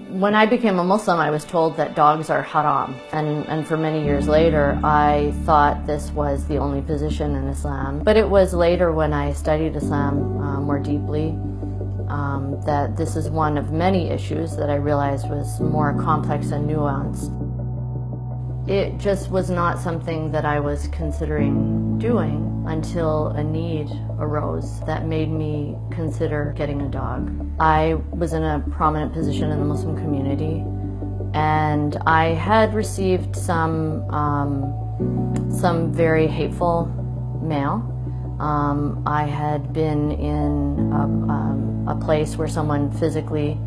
When I became a Muslim, I was told that dogs are haram, and for many years later I thought this was the only position in Islam. But it was later when I studied Islam more deeply that this is one of many issues that I realized was more complex and nuanced. It just was not something that I was considering doing until a need arose that made me consider getting a dog. I was in a prominent position in the Muslim community, and I had received some very hateful mail. I had been in a place where someone physically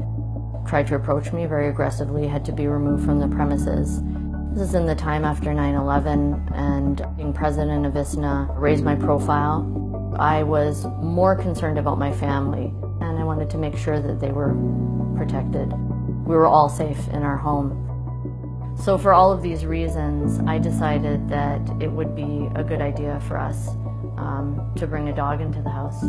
tried to approach me very aggressively, had to be removed from the premises. This is in the time after 9/11, and being president of ISNA raised my profile. I was more concerned about my family, and I wanted to make sure that they were protected. We were all safe in our home. So for all of these reasons, I decided that it would be a good idea for us to bring a dog into the house.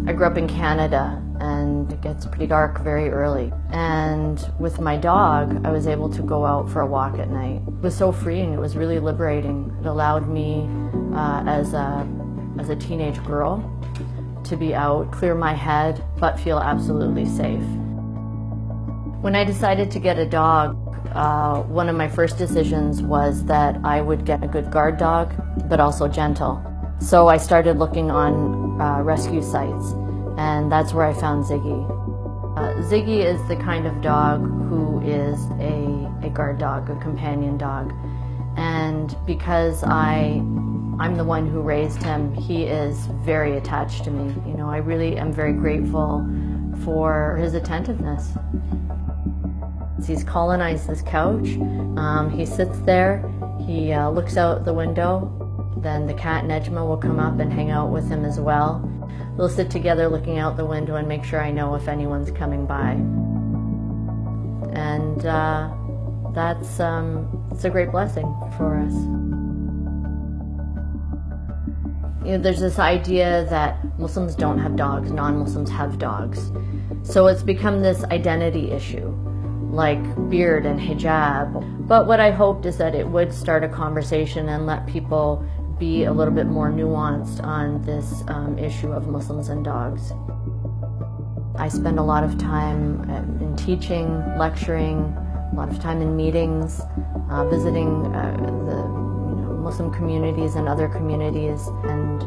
I grew up in Canada, and it gets pretty dark very early. And with my dog, I was able to go out for a walk at night. It was so freeing. It was really liberating. It allowed me, as a teenage girl, to be out, clear my head, but feel absolutely safe. When I decided to get a dog, one of my first decisions was that I would get a good guard dog, but also gentle. So I started looking on rescue sites, and that's where I found Ziggy. Ziggy is the kind of dog who is a guard dog, a companion dog. And because I'm the one who raised him, he is very attached to me. You know, I really am very grateful for his attentiveness. He's colonized this couch. He sits there, he looks out the window. Then the cat Nejma will come up and hang out with him as well. We'll sit together looking out the window and make sure I know if anyone's coming by. And it's a great blessing for us. You know, there's this idea that Muslims don't have dogs, non-Muslims have dogs. So it's become this identity issue, like beard and hijab. But what I hoped is that it would start a conversation and let people be a little bit more nuanced on this issue of Muslims and dogs. I spend a lot of time in teaching, lecturing, a lot of time in meetings, visiting the Muslim communities and other communities, and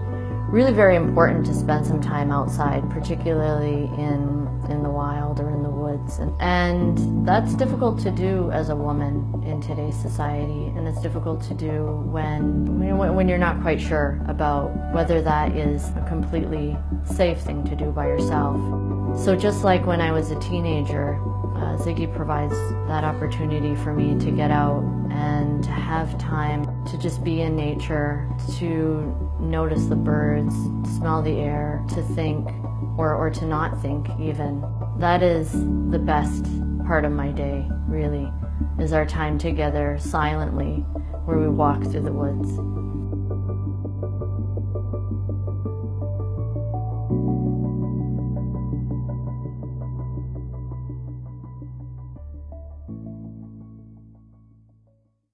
really very important to spend some time outside, particularly in the wild or in the woods. And that's difficult to do as a woman in today's society, and it's difficult to do when you're not quite sure about whether that is a completely safe thing to do by yourself. So just like when I was a teenager, Ziggy provides that opportunity for me to get out and to have time to just be in nature, to notice the birds, to smell the air, to think, or to not think even. That is the best part of my day, really, is our time together silently where we walk through the woods.